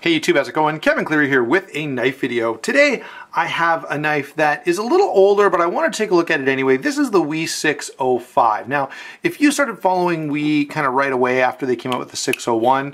Hey YouTube, how's it going? Kevin Cleary here with a knife video. Today I have a knife that is a little older, but I want to take a look at it anyway. This is the WE 605. Now, if you started following WE kind of right away after they came out with the 601,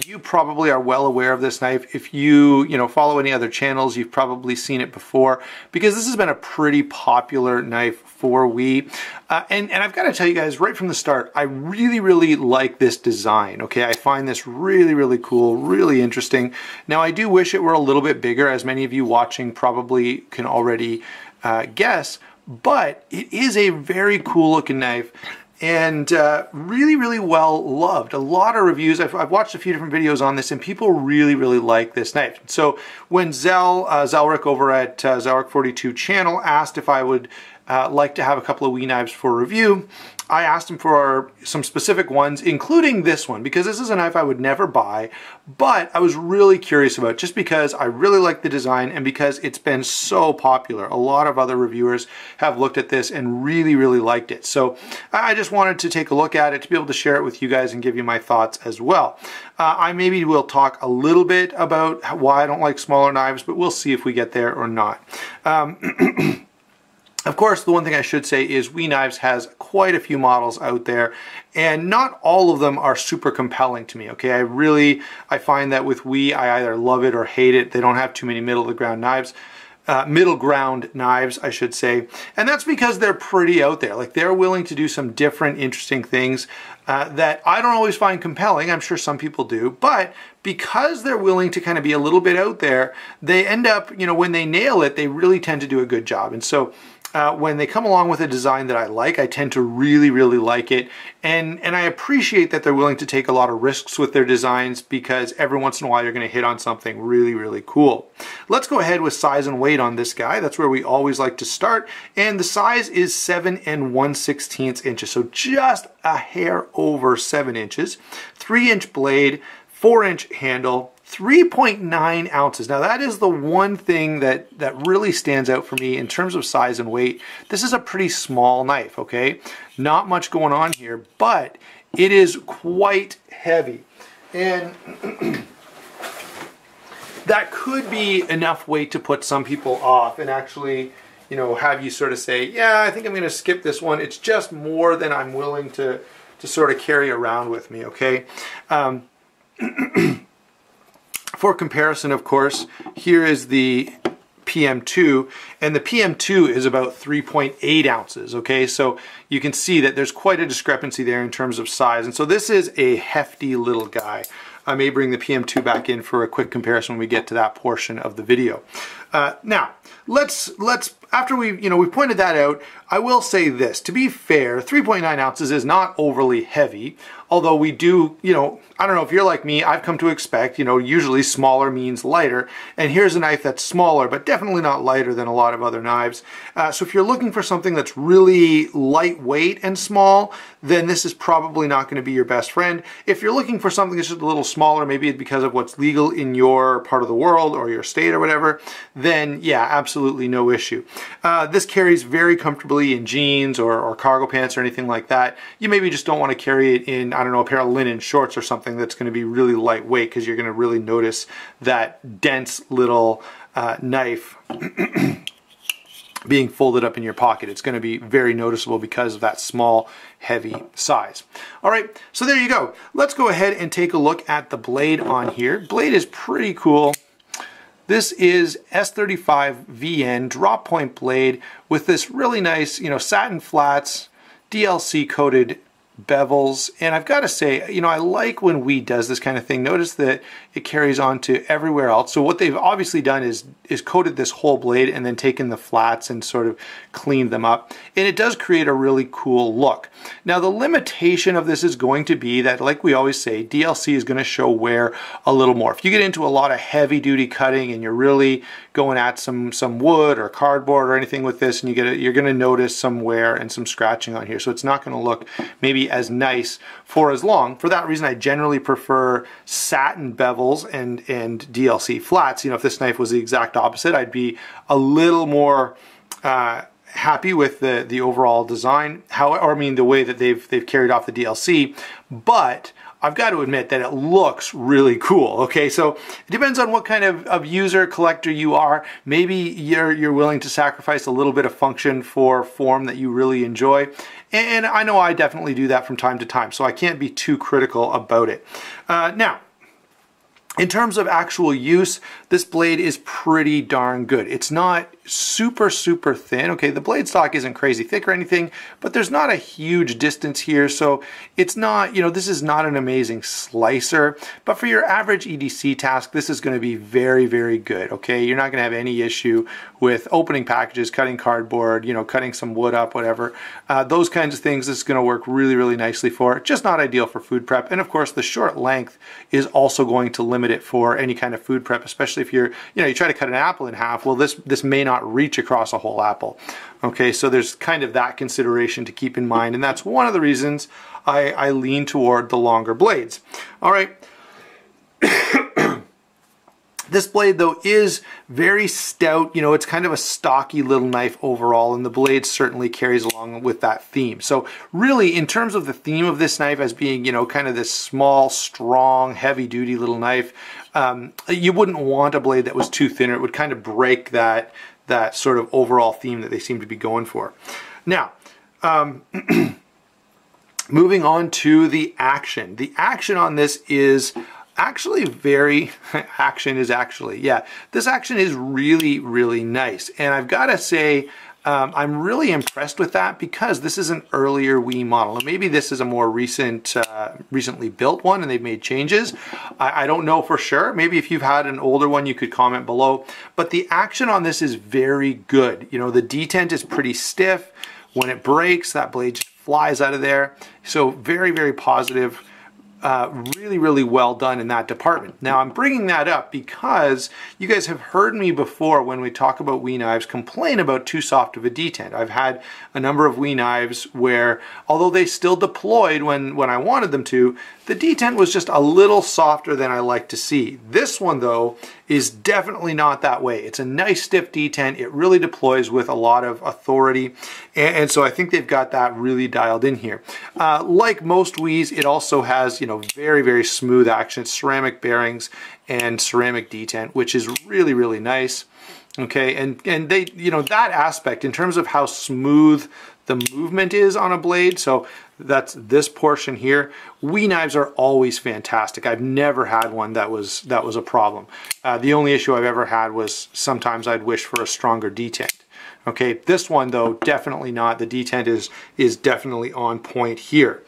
you probably are well aware of this knife. If you follow any other channels, you've probably seen it before because this has been a pretty popular knife for WE. And I've got to tell you guys right from the start, I really like this design. Okay, I find this really cool, really interesting. Now, I do wish it were a little bit bigger, as many of you watching probably can already guess, but it is a very cool looking knife and really well loved. A lot of reviews. I've watched a few different videos on this and people really like this knife. So when Zelric over at Zelric42 channel asked if I would like to have a couple of WE knives for review, I asked him for some specific ones, including this one, because this is a knife I would never buy, but I was really curious about just because I really like the design and because it's been so popular. A lot of other reviewers have looked at this and really liked it. So I just wanted to take a look at it to be able to share it with you guys and give you my thoughts as well. I maybe will talk a little bit about why I don't like smaller knives, but we'll see if we get there or not. Of course, the one thing I should say is WE Knives has quite a few models out there, and not all of them are super compelling to me, okay? I find that with WE, I either love it or hate it. They don't have too many middle ground knives, I should say. And that's because they're pretty out there. Like, they're willing to do some different, interesting things that I don't always find compelling. I'm sure some people do, but because they're willing to kind of be a little bit out there, they end up, when they nail it, they really tend to do a good job. And so when they come along with a design that I like, I tend to really like it. And I appreciate that they're willing to take a lot of risks with their designs because every once in a while you're going to hit on something really cool. Let's go ahead with size and weight on this guy. That's where we always like to start. And the size is 7 1/16 inches. So just a hair over 7 inches. 3-inch blade, 4-inch handle, 3.9 ounces. Now that is the one thing that really stands out for me in terms of size and weight. This is a pretty small knife, okay? Not much going on here, but it is quite heavy. And that could be enough weight to put some people off and actually, have you sort of say, yeah, I think I'm gonna skip this one. It's just more than I'm willing to sort of carry around with me, okay? For comparison, of course, here is the PM2, and the PM2 is about 3.8 ounces, okay? So you can see that there's quite a discrepancy there in terms of size. And so this is a hefty little guy. I may bring the PM2 back in for a quick comparison when we get to that portion of the video. Now, let's after we've pointed that out, I will say this. To be fair, 3.9 ounces is not overly heavy, although we do, I don't know if you're like me, I've come to expect, usually smaller means lighter, and here's a knife that's smaller, but definitely not lighter than a lot of other knives. So if you're looking for something that's really lightweight and small, then this is probably not going to be your best friend. If you're looking for something that's just a little smaller, maybe it's because of what's legal in your part of the world or your state or whatever, then yeah, absolutely no issue. This carries very comfortably in jeans or cargo pants or anything like that. You maybe just don't want to carry it in, I don't know, a pair of linen shorts or something that's going to be really lightweight because you're going to really notice that dense little knife being folded up in your pocket. It's going to be very noticeable because of that small, heavy size. All right, so there you go. Let's go ahead and take a look at the blade on here. Blade is pretty cool. This is S35 VN drop point blade with this really nice, satin flats, DLC coated bevels, and I've got to say, I like when WE does this kind of thing. Notice that it carries on to everywhere else. So what they've obviously done is coated this whole blade and then taken the flats and sort of cleaned them up, and it does create a really cool look. Now the limitation of this is going to be that, like we always say, DLC is going to show wear a little more. If you get into a lot of heavy duty cutting and you're really going at some wood or cardboard or anything with this, and you're going to notice some wear and some scratching on here. So it's not going to look maybe as nice for as long. For that reason, I generally prefer satin bevels and DLC flats. If this knife was the exact opposite, I'd be a little more happy with the overall design. The way that they've carried off the DLC, but I've got to admit that it looks really cool. Okay, so it depends on what kind of user, collector you are. Maybe you're willing to sacrifice a little bit of function for form that you really enjoy. And I know I definitely do that from time to time, so I can't be too critical about it. Now, in terms of actual use, this blade is pretty darn good. It's not super thin. Okay, the blade stock isn't crazy thick or anything, but there's not a huge distance here, so it's not, you know, this is not an amazing slicer, but for your average EDC task, this is going to be very good. Okay, you're not going to have any issue with opening packages, cutting cardboard, you know, cutting some wood up, whatever. Those kinds of things, this is going to work really nicely for. Just not ideal for food prep, and of course the short length is also going to limit it for any kind of food prep, especially if you're, you know, you try to cut an apple in half. Well, this may not reach across a whole apple. Okay, so there's kind of that consideration to keep in mind, and that's one of the reasons I lean toward the longer blades. All right. This blade, though, is very stout. You know, it's kind of a stocky little knife overall, and the blade certainly carries along with that theme. So really, in terms of the theme of this knife as being, you know, kind of this small, strong, heavy-duty little knife, you wouldn't want a blade that was too thin, or it would kind of break that sort of overall theme that they seem to be going for. Now, moving on to the action. The action on this is actually this action is really nice, and I've got to say I'm really impressed with that, because this is an earlier Wii model, and maybe this is a more recently built one and they've made changes. I don't know for sure. Maybe if you've had an older one, you could comment below, but the action on this is very good. You know, the detent is pretty stiff. When it breaks, that blade just flies out of there. So very positive. Really well done in that department. Now, I'm bringing that up because you guys have heard me before when we talk about Wii knives complain about too soft of a detent. I've had a number of Wii knives where, although they still deployed when I wanted them to, the detent was just a little softer than I like to see. This one, though, is definitely not that way. It's a nice stiff detent. It really deploys with a lot of authority, and so I think they've got that really dialed in here. Like most Wiis, it also has, you know, very smooth action. It's ceramic bearings and ceramic detent, which is really nice. Okay, and they, you know, that aspect in terms of how smooth the movement is on a blade, so that's this portion here. Wii knives are always fantastic. I've never had one that was a problem. The only issue I've ever had was sometimes I'd wish for a stronger detent. Okay, this one, though, definitely not. The detent is definitely on point here.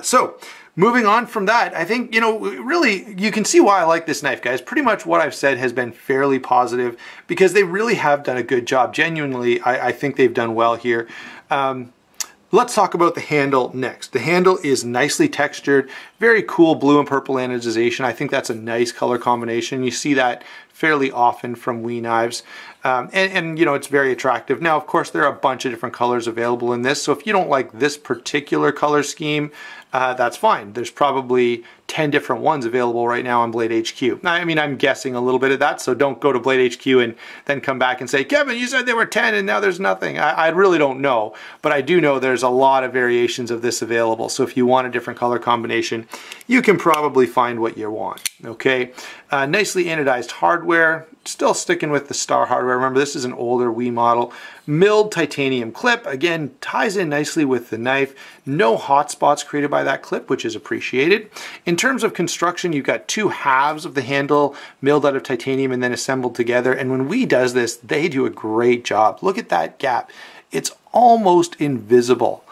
So moving on from that, I think, you know, really you can see why I like this knife, guys. Pretty much what I've said has been fairly positive, because they really have done a good job. Genuinely, I think they've done well here. Let's talk about the handle next. The handle is nicely textured, very cool blue and purple anodization. I think that's a nice color combination. You see that fairly often from Wii knives. And you know, it's very attractive. Now, of course, there are a bunch of different colors available in this, so if you don't like this particular color scheme, that's fine. There's probably 10 different ones available right now on Blade HQ. I mean, I'm guessing a little bit of that, so don't go to Blade HQ and then come back and say, Kevin, you said there were 10 and now there's nothing. I really don't know, but I do know there's a lot of variations of this available, so if you want a different color combination, you can probably find what you want, okay? Nicely anodized hardware, still sticking with the Star hardware. Remember, this is an older Wii model. Milled titanium clip, again, ties in nicely with the knife. No hot spots created by that clip, which is appreciated. In terms of construction, you've got two halves of the handle milled out of titanium and then assembled together. And when Wii does this, they do a great job. Look at that gap. It's almost invisible.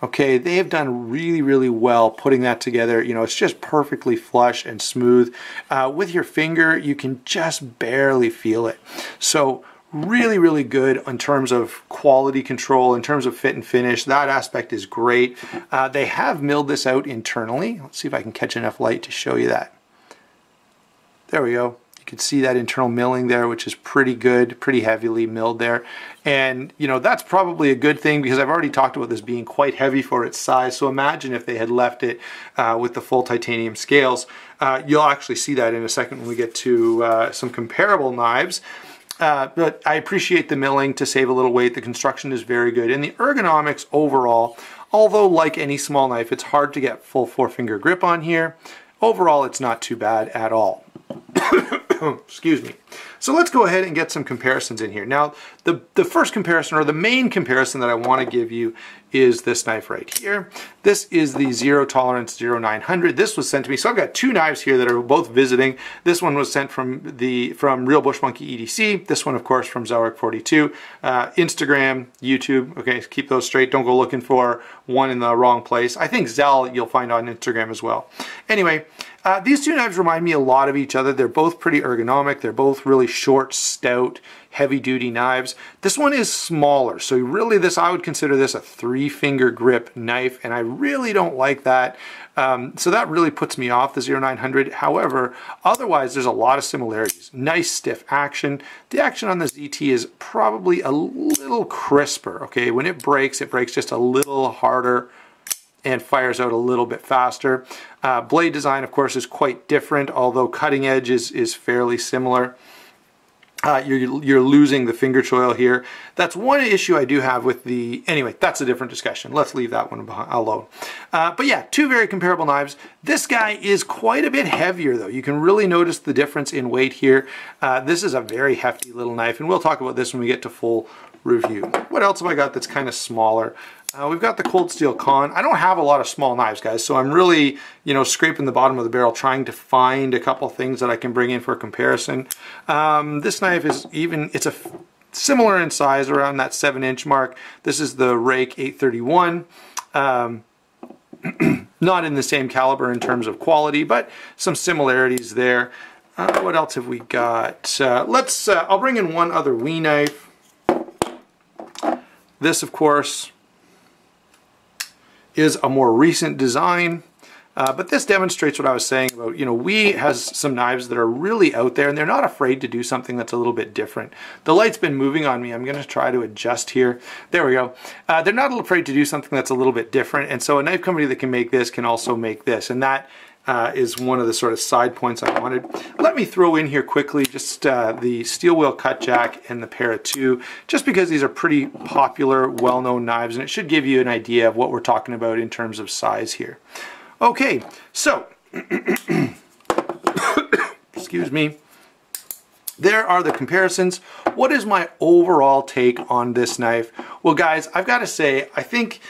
Okay, they have done really well putting that together. You know, it's just perfectly flush and smooth. With your finger, you can just barely feel it. So really good in terms of quality control, in terms of fit and finish. That aspect is great. They have milled this out internally. Let's see if I can catch enough light to show you that. There we go. You can see that internal milling there, which is pretty good, pretty heavily milled there. And, you know, that's probably a good thing, because I've already talked about this being quite heavy for its size. So imagine if they had left it with the full titanium scales. You'll actually see that in a second when we get to some comparable knives. But I appreciate the milling to save a little weight. The construction is very good. And the ergonomics overall, although like any small knife, it's hard to get full 4-finger grip on here. Overall, it's not too bad at all. Excuse me. So let's go ahead and get some comparisons in here. Now, the first comparison, or the main comparison that I want to give you, is this knife right here. This is the Zero Tolerance 0900. This was sent to me. So I've got two knives here that are both visiting. This one was sent from Real Bush Monkey EDC. This one, of course, from Zelric 42. Instagram, YouTube. Okay, keep those straight. Don't go looking for one in the wrong place. I think Zel you'll find on Instagram as well. Anyway, these two knives remind me a lot of each other. They're both pretty ergonomic. They're both really short, stout, heavy-duty knives. This one is smaller, so really I would consider this a 3-finger grip knife, and I really don't like that. So that really puts me off the 0900. However, otherwise there's a lot of similarities. Nice stiff action. The action on the ZT is probably a little crisper. Okay, when it breaks just a little harder and fires out a little bit faster. Blade design, of course, is quite different, although cutting edge is fairly similar. You're losing the finger choil here. That's one issue I do have with the... Anyway, that's a different discussion. Let's leave that one alone. But yeah, two very comparable knives. This guy is quite a bit heavier, though. You can really notice the difference in weight here. This is a very hefty little knife, and we'll talk about this when we get to full review. What else have I got that's kind of smaller? We've got the Cold Steel Con. I don't have a lot of small knives, guys, so I'm really, scraping the bottom of the barrel trying to find a couple things that I can bring in for comparison. This knife is it's similar in size, around that 7-inch mark. This is the Rake 831. Not in the same caliber in terms of quality, but some similarities there. What else have we got? I'll bring in one other WE knife. This, of course, is a more recent design, but this demonstrates what I was saying about, WE has some knives that are really out there, and they're not afraid to do something that's a little bit different. The light's been moving on me. I'm going to try to adjust here. There we go. They're not afraid to do something that's a little bit different, and so a knife company that can make this can also make this, and that is one of the sort of side points I wanted. Let me throw in here quickly just the steel wheel cut jack and the Para 2, just because these are pretty popular, well-known knives, and it should give you an idea of what we're talking about in terms of size here. Okay, so, excuse me, there are the comparisons. What is my overall take on this knife? Well, guys, I've got to say, I think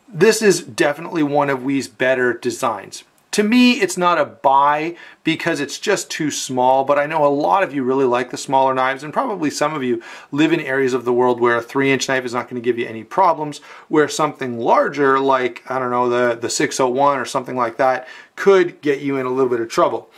this is definitely one of WE's better designs. To me, it's not a buy because it's just too small, but I know a lot of you really like the smaller knives, and probably some of you live in areas of the world where a 3-inch knife is not going to give you any problems, where something larger like, I don't know, the 601 or something like that could get you in a little bit of trouble.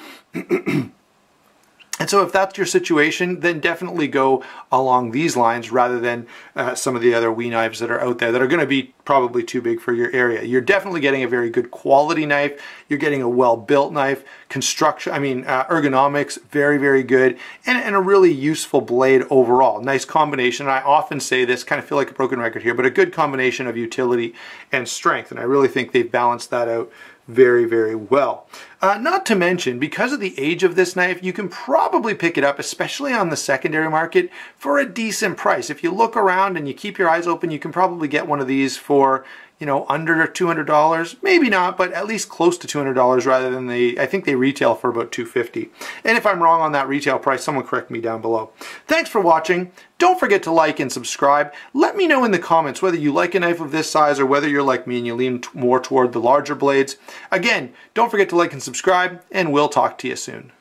And so if that's your situation, then definitely go along these lines rather than some of the other WE knives that are out there that are going to be probably too big for your area. You're definitely getting a very good quality knife. You're getting a well-built knife. Ergonomics, very, very good. And a really useful blade overall. Nice combination. I often say this, kind of feel like a broken record here, but a good combination of utility and strength. And I really think they've balanced that out very, very well. Not to mention, because of the age of this knife, you can probably pick it up, especially on the secondary market, for a decent price. If you look around and you keep your eyes open, you can probably get one of these for, under $200. Maybe not, but at least close to $200 rather than I think they retail for about $250. And if I'm wrong on that retail price, someone correct me down below. Thanks for watching. Don't forget to like and subscribe. Let me know in the comments whether you like a knife of this size or whether you're like me and you lean more toward the larger blades. Again, don't forget to like and subscribe, and we'll talk to you soon.